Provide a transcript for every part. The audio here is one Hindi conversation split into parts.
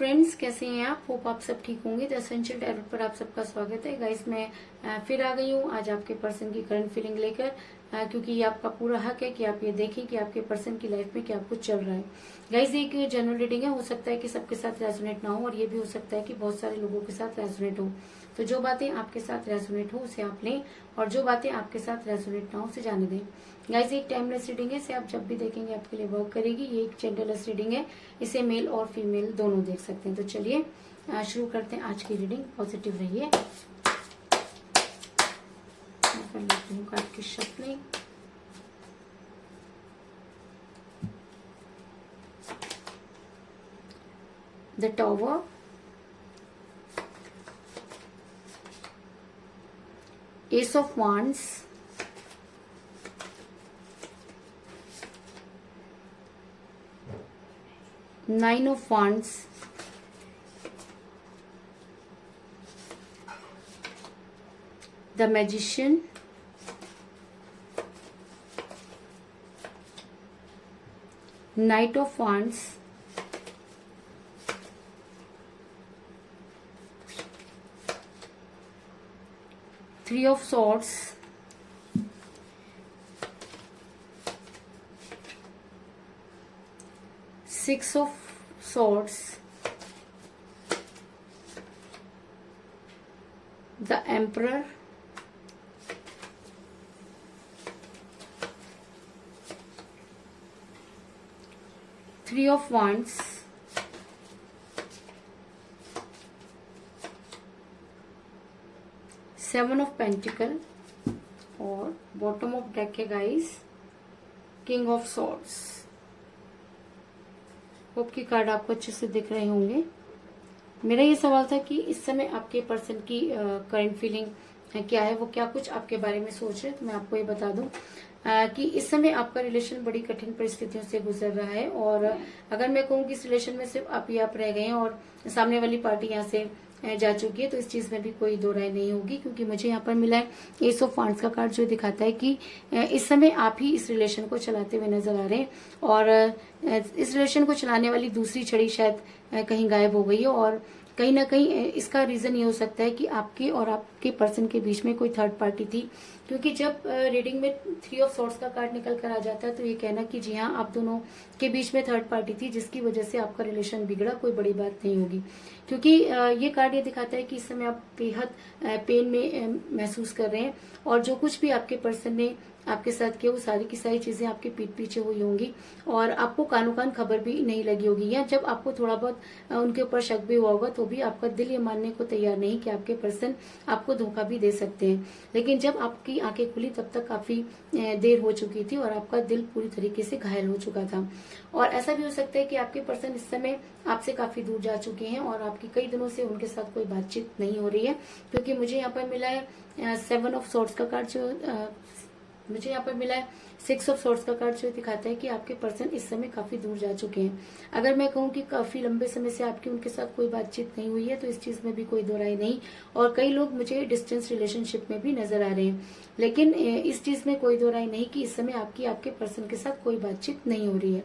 फ्रेंड्स, कैसे हैं आप? होप आप सब ठीक होंगे। द एसेंशियल टैरो पर आप सबका स्वागत है। गाइस, मैं फिर आ गई हूँ आज आपके पर्सन की करंट फीलिंग लेकर, क्योंकि ये आपका पूरा हक है कि आप ये देखें कि आपके पर्सन की लाइफ में क्या कुछ चल रहा है। गाइस, एक जनरल रीडिंग है, हो सकता है कि सबके साथ रेजोनेट ना हो, और ये भी हो सकता है कि बहुत सारे लोगों के साथ रेजोनेट हो। तो जो बातें आपके साथ रेजोनेट हो उसे आप लें, और जो बातें आपके साथ रेजोनेट ना हो उसे जाने दें। गाइस, एक टाइमलेस रीडिंग है, इसे आप जब भी देखेंगे आपके लिए वर्क करेगी। ये एक जेंडरलेस रीडिंग है, इसे मेल और फीमेल दोनों देख सकते हैं। तो चलिए शुरू करते हैं आज की रीडिंग। पॉजिटिव रहिए। मैं कर लेती हूँ कार्ड की shuffling. The tower, S of wands, nine of wands, the magician, night of wands, three of swords, six of swords, the emperor, three of wands, seven of pentacle, और बॉटम ऑफ डेक है guys king of swords। Hope की कार्ड आपको अच्छे से दिख रहे होंगे। मेरा ये सवाल था कि इस समय आपके पर्सन की करंट फीलिंग क्या है, वो क्या कुछ आपके बारे में सोच रहे हैं। तो मैं आपको ये बता दूं कि इस समय आपका रिलेशन बड़ी कठिन परिस्थितियों से गुजर रहा है, और अगर मैं कहूँ कि इस रिलेशन में सिर्फ आप ही आप रह गए हैं और सामने वाली पार्टी यहाँ से जा चुकी है, तो इस चीज में भी कोई दो राय नहीं होगी, क्योंकि मुझे यहाँ पर मिला है एस ऑफ वांड्स का कार्ड, जो दिखाता है कि इस समय आप ही इस रिलेशन को चलाते हुए नजर आ रहे हैं, और इस रिलेशन को चलाने वाली दूसरी छड़ी शायद कहीं गायब हो गई है, और कहीं ना कहीं इसका रीजन ये हो सकता है कि आपके और आपके पर्सन के बीच में कोई थर्ड पार्टी थी, क्योंकि जब रीडिंग में थ्री ऑफ सॉर्ड्स का कार्ड निकल कर आ जाता है तो ये कहना कि जी हाँ, आप दोनों के बीच में थर्ड पार्टी थी जिसकी वजह से आपका रिलेशन बिगड़ा, कोई बड़ी बात नहीं होगी। क्योंकि ये कार्ड ये दिखाता है कि इस समय आप बेहद पेन में महसूस कर रहे हैं, और जो कुछ भी आपके पर्सन ने आपके साथ किया वो सारी की सारी चीजें आपके पीठ पीछे हुई होंगी, और आपको कानो कान खबर भी नहीं लगी होगी, या जब आपको थोड़ा बहुत उनके ऊपर शक भी हुआ होगा तो भी आपका दिल ये मानने को तैयार नहीं कि आपके पर्सन आपको धोखा भी दे सकते हैं। लेकिन जब आपकी आंखें खुली तब तक काफी देर हो चुकी थी, और आपका दिल पूरी तरीके से घायल हो चुका था। और ऐसा भी हो सकता है कि आपके पर्सन इस समय आपसे काफी दूर जा चुके हैं, और आपकी कई दिनों से उनके साथ कोई बातचीत नहीं हो रही है, क्योंकि मुझे यहाँ पर मिला है सेवन ऑफ सॉर्ड्स का कार्ड, जो मुझे यहाँ पर मिला है सिक्स ऑफ सॉर्ड्स का कार्ड, जो दिखाता है कि आपके पर्सन इस समय काफी दूर जा चुके हैं। अगर मैं कहूँ कि काफी लंबे समय से आपकी उनके साथ कोई बातचीत नहीं हुई है, तो इस चीज में भी कोई दो राय नहीं, और कई लोग मुझे डिस्टेंस रिलेशनशिप में भी नजर आ रहे हैं। लेकिन इस चीज में कोई दो राय नहीं कि इस समय आपकी आपके पर्सन के साथ कोई बातचीत नहीं हो रही है।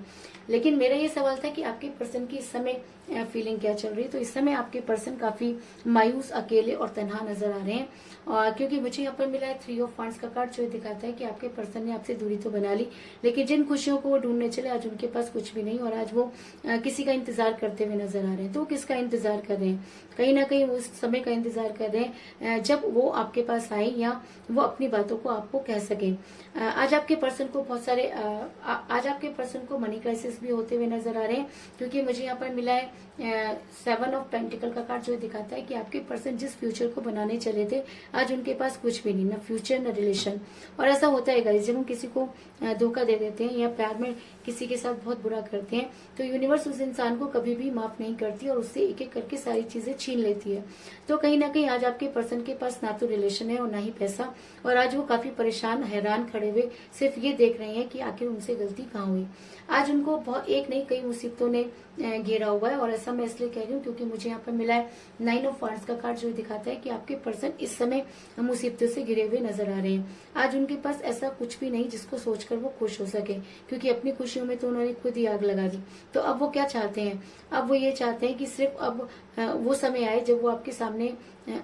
लेकिन मेरा ये सवाल था कि आपके पर्सन की इस समय फीलिंग क्या चल रही है। तो इस समय आपके पर्सन काफी मायूस, अकेले और तन्हा नजर आ रहे हैं, क्योंकि मुझे यहाँ पर मिला है थ्री ऑफ वांड्स का कार्ड, जो दिखाता है कि आपके पर्सन ने आपसे दूरी तो बना ली, लेकिन जिन खुशियों को वो ढूंढने चले आज उनके पास कुछ भी नहीं, और आज वो किसी का इंतजार करते हुए नजर आ रहे हैं। तो किसका इंतजार कर रहे हैं? कहीं ना कहीं उस समय का इंतजार कर रहे हैं जब वो आपके पास आए, या वो अपनी बातों को आपको कह सके। आज आपके पर्सन को बहुत सारे आज आपके पर्सन को मनी क्राइसिस भी होते हुए नजर आ रहे हैं, क्योंकि मुझे यहाँ पर मिला है सेवन ऑफ पेंटिकल का कार्ड, जो दिखाता है कि आपके पर्सन जिस फ्यूचर को बनाने चले थे आज उनके पास कुछ भी नहीं, ना फ्यूचर न रिलेशन। और ऐसा होता है गाइस, जब हम किसी को धोखा दे देते हैं या प्यार में किसी के साथ बहुत बुरा करते हैं, तो यूनिवर्स उस इंसान को कभी भी माफ नहीं करती, और उससे एक एक करके सारी चीजें छीन लेती है। तो कहीं ना कहीं आज आपके पर्सन के पास ना तो रिलेशन है और ना ही पैसा, और आज वो काफी परेशान, हैरान खड़े हुए सिर्फ ये देख रहे हैं कि आखिर उनसे गलती कहाँ हुई। आज उनको बहुत एक नहीं कई मुसीबतों ने घेरा हुआ है। और ऐसा मैं इसलिए कह रही हूँ क्योंकि मुझे यहाँ पर मिला है 9 ऑफ वांड्स का कार्ड, जो दिखाता है कि आपके पर्सन इस समय मुसीबतों से घिरे हुए नजर आ रहे हैं। आज उनके पास ऐसा कुछ भी नहीं जिसको सोचकर वो खुश हो सके, क्योंकि अपनी खुशियों में तो उन्होंने खुद ही आग लगा दी। तो अब वो क्या चाहते हैं? अब वो ये चाहते हैं कि सिर्फ अब वो समय आए जब वो आपके सामने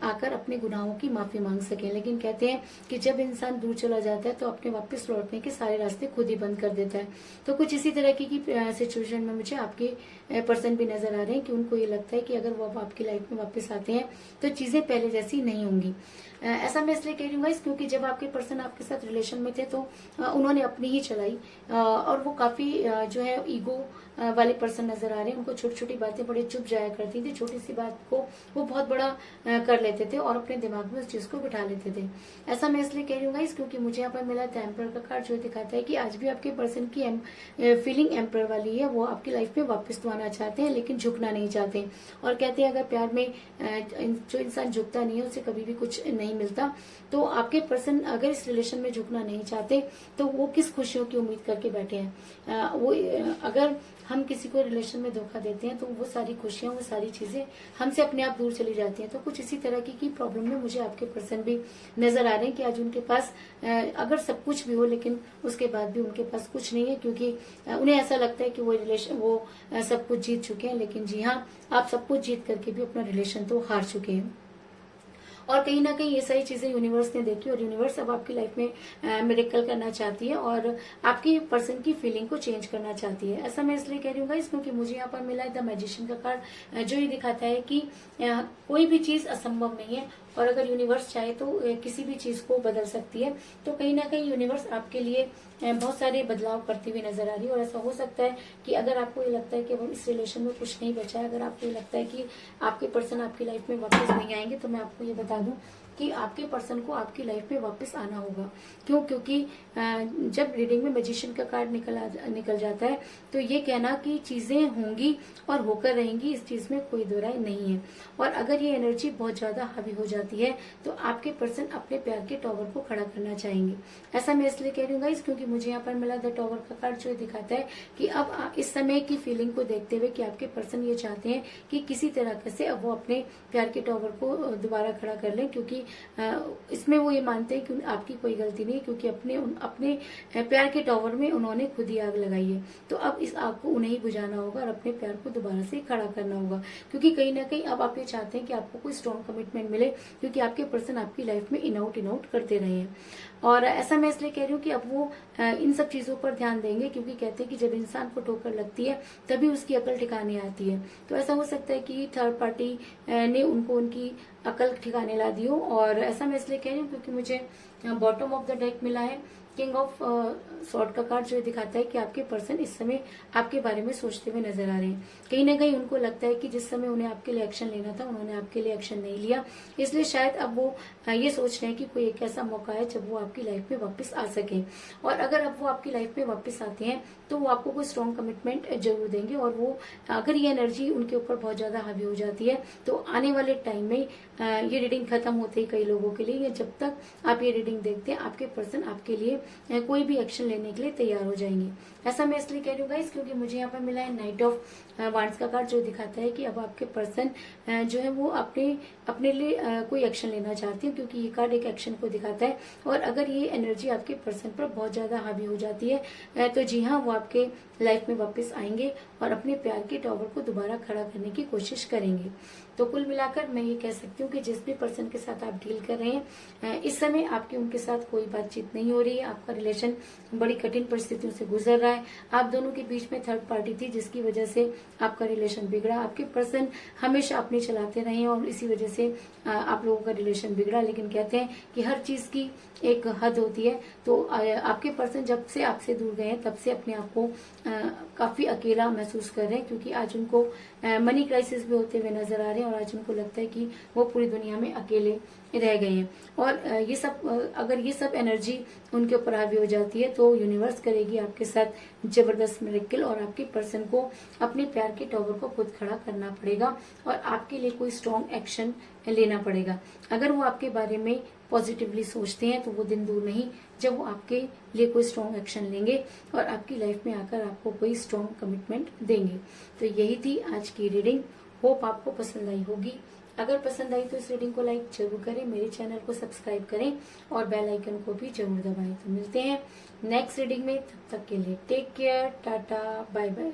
आकर अपने गुनाहों की माफी मांग सके। लेकिन कहते हैं कि जब इंसान दूर चला जाता है तो अपने वापस लौटने के सारे रास्ते खुद ही बंद कर देता है। तो कुछ इसी तरह की सिचुएशन में मुझे आपके पर्सन भी नजर आ रहे हैं कि उनको ये लगता है कि अगर वो आपकी लाइफ में वापस आते हैं तो चीजें पहले जैसी नहीं होंगी। ऐसा मैं इसलिए कह रही हूँ क्योंकि जब आपके पर्सन आपके साथ रिलेशन में थे तो उन्होंने अपनी ही चलाई, और वो काफी जो है ईगो वाले पर्सन नजर आ रहे हैं। उनको छोटी छोटी बातें बड़े चुप जाया करती थी, छोटी सी बात को वो बहुत बड़ा कर लेते थे और अपने दिमाग में उस चीज को बिठा लेते थे। ऐसा मैं इसलिए कह रही हूँ क्योंकि मुझे यहाँ पर मिला था एम्पर का कार्ड, जो दिखाता है कि आज भी आपके पर्सन की फीलिंग एम्पर वाली है। वो आपकी लाइफ में वापस तो आना चाहते हैं लेकिन झुकना नहीं चाहते, और कहते हैं अगर प्यार में जो इंसान झुकता नहीं है उसे कभी भी कुछ नहीं मिलता। तो आपके पर्सन अगर इस रिलेशन में झुकना नहीं चाहते तो वो किस खुशियों की उम्मीद करके बैठे हैं? वो अगर हम किसी को रिलेशन में धोखा देते हैं तो वो सारी खुशियां, वो सारी चीजें हमसे अपने आप दूर चली जाती हैं। तो कुछ इसी तरह की प्रॉब्लम में मुझे आपके पर्सन भी नजर आ रहे हैं कि आज उनके पास अगर सब कुछ भी हो लेकिन उसके बाद भी उनके पास कुछ नहीं है, क्योंकि उन्हें ऐसा लगता है कि वो सब कुछ जीत चुके हैं। लेकिन जी हाँ, आप सब कुछ जीत करके भी अपना रिलेशन तो हार चुके हैं। और कहीं ना कहीं ये सारी चीजें यूनिवर्स ने देखी और यूनिवर्स अब आपकी लाइफ में मिरेकल करना चाहती है और आपकी पर्सन की फीलिंग को चेंज करना चाहती है। ऐसा मैं इसलिए कह रही हूँ गाइस क्योंकि मुझे यहाँ पर मिला है द मैजिशियन का कार्ड, जो ये दिखाता है कि कोई भी चीज असंभव नहीं है और अगर यूनिवर्स चाहे तो किसी भी चीज को बदल सकती है। तो कहीं ना कहीं यूनिवर्स आपके लिए बहुत सारे बदलाव करती हुई नजर आ रही है। और ऐसा हो सकता है कि अगर आपको ये लगता है कि अब इस रिलेशन में कुछ नहीं बचा है, अगर आपको ये लगता है कि आपके पर्सन आपकी लाइफ में वापस नहीं आएंगे, तो मैं आपको ये बता दूं कि आपके पर्सन को आपकी लाइफ में वापस आना होगा। क्यों? क्योंकि जब रीडिंग में मैजिशियन का कार्ड निकल जाता है तो ये कहना कि चीजें होंगी और होकर रहेंगी, इस चीज में कोई दो राय नहीं है। और अगर ये एनर्जी बहुत ज्यादा हावी हो जाती है तो आपके पर्सन अपने प्यार के टॉवर को खड़ा करना चाहेंगे। ऐसा मैं इसलिए कह रही हूँ गाइस क्योंकि मुझे यहाँ पर मिला द टॉवर का कार्ड, जो दिखाता है कि अब इस समय की फीलिंग को देखते हुए कि आपके पर्सन ये चाहते हैं कि किसी तरह से अब वो अपने प्यार के टॉवर को दोबारा खड़ा कर लें, क्योंकि इसमें वो ये मानते हैं कि आपकी कोई गलती नहीं, क्योंकि अपने प्यार के टॉवर में उन्होंने खुद ही आग लगाई है। तो अब इस आग को उन्हें ही बुझाना होगा और अपने प्यार को दोबारा से खड़ा करना होगा, क्योंकि कहीं ना कहीं अब आप ये चाहते हैं कि आपको कोई स्ट्रॉन्ग कमिटमेंट मिले, क्योंकि आपके पर्सन आपकी लाइफ में इन आउट करते रहे हैं। और ऐसा मैं इसलिए कह रही हूँ कि अब वो इन सब चीजों पर ध्यान देंगे, क्योंकि कहते हैं कि जब इंसान को ठोकर लगती है तभी उसकी अकल ठिकाने आती है। तो ऐसा हो सकता है कि थर्ड पार्टी ने उनको उनकी अकल ठिकाने ला दी हो। और ऐसा मैं इसलिए कह रही हूँ क्योंकि मुझे बॉटम ऑफ द डेक मिला है किंग ऑफ स्वॉर्ड का कार्ड, जो दिखाता है कि आपके पर्सन इस समय आपके बारे में सोचते हुए नजर आ रहे हैं। कहीं ना कहीं उनको लगता है कि जिस समय उन्हें आपके लिए एक्शन लेना था उन्होंने आपके लिए एक्शन नहीं लिया, इसलिए शायद अब वो ये सोच रहे हैं कि कोई एक ऐसा मौका है जब वो आपकी लाइफ में वापस आ सके। और अगर अब वो आपकी लाइफ में वापस आते हैं तो वो आपको कोई स्ट्रॉन्ग कमिटमेंट जरूर देंगे। और वो अगर ये एनर्जी उनके ऊपर बहुत ज्यादा हावी हो जाती है तो आने वाले टाइम में ये रीडिंग खत्म होते ही कई लोगों के लिए, जब तक आप ये रीडिंग देखते हैं आपके पर्सन आपके लिए कोई भी एक्शन लेने के लिए तैयार हो जाएंगे। ऐसा मैं इसलिए कह रही हूँ गाइस क्योंकि मुझे यहाँ पर मिला है नाइट ऑफ वांड्स का कार्ड, जो दिखाता है कि अब आपके पर्सन जो है वो अपने लिए कोई एक्शन लेना चाहते हैं, क्योंकि ये कार्ड एक एक्शन को दिखाता है। और अगर ये एनर्जी आपके पर्सन पर बहुत ज्यादा हावी हो जाती है तो जी हाँ, वो आपके लाइफ में वापस आएंगे और अपने प्यार के टॉवर को दोबारा खड़ा करने की कोशिश करेंगे। तो कुल मिलाकर मैं ये कह सकती हूँ कि जिस भी पर्सन के साथ आप डील कर रहे हैं इस समय आपकी उनके साथ कोई बातचीत नहीं हो रही है, आपका रिलेशन बड़ी कठिन परिस्थितियों से गुजर रहा है। आप दोनों के बीच में थर्ड पार्टी थी जिसकी वजह से आपका रिलेशन बिगड़ा। आपके पर्सन हमेशा अपने चलाते रहे और इसी वजह से आप लोगों का रिलेशन बिगड़ा। लेकिन कहते हैं कि हर चीज की एक हद होती है। तो आपके पर्सन जब से आपसे दूर गए हैं तब से अपने आप को काफी अकेला महसूस कर रहे हैं, क्योंकि आज उनको मनी क्राइसिस भी होते हुए नजर आ रहे हैं और आज उनको लगता है कि वो पूरी दुनिया में अकेले रह गए हैं। और ये सब अगर ये सब एनर्जी उनके ऊपर ऊपर हावी हो जाती है तो यूनिवर्स करेगी आपके साथ जबरदस्त मिरेकल, और आपके पर्सन को अपने प्यार के टॉवर को खुद खड़ा करना पड़ेगा और आपके लिए कोई स्ट्रॉन्ग एक्शन लेना पड़ेगा। अगर वो आपके बारे में पॉजिटिवली सोचते हैं तो वो दिन दूर नहीं जब वो आपके लिए कोई स्ट्रॉन्ग एक्शन लेंगे और आपकी लाइफ में आकर आपको कोई स्ट्रॉन्ग कमिटमेंट देंगे। तो यही थी आज की रीडिंग। होप आपको पसंद आई होगी। अगर पसंद आई तो इस रीडिंग को लाइक जरूर करें, मेरे चैनल को सब्सक्राइब करें और बेल आइकन को भी जरूर दबाएं। तो मिलते हैं नेक्स्ट रीडिंग में, तब तक के लिए take care, tata, bye bye.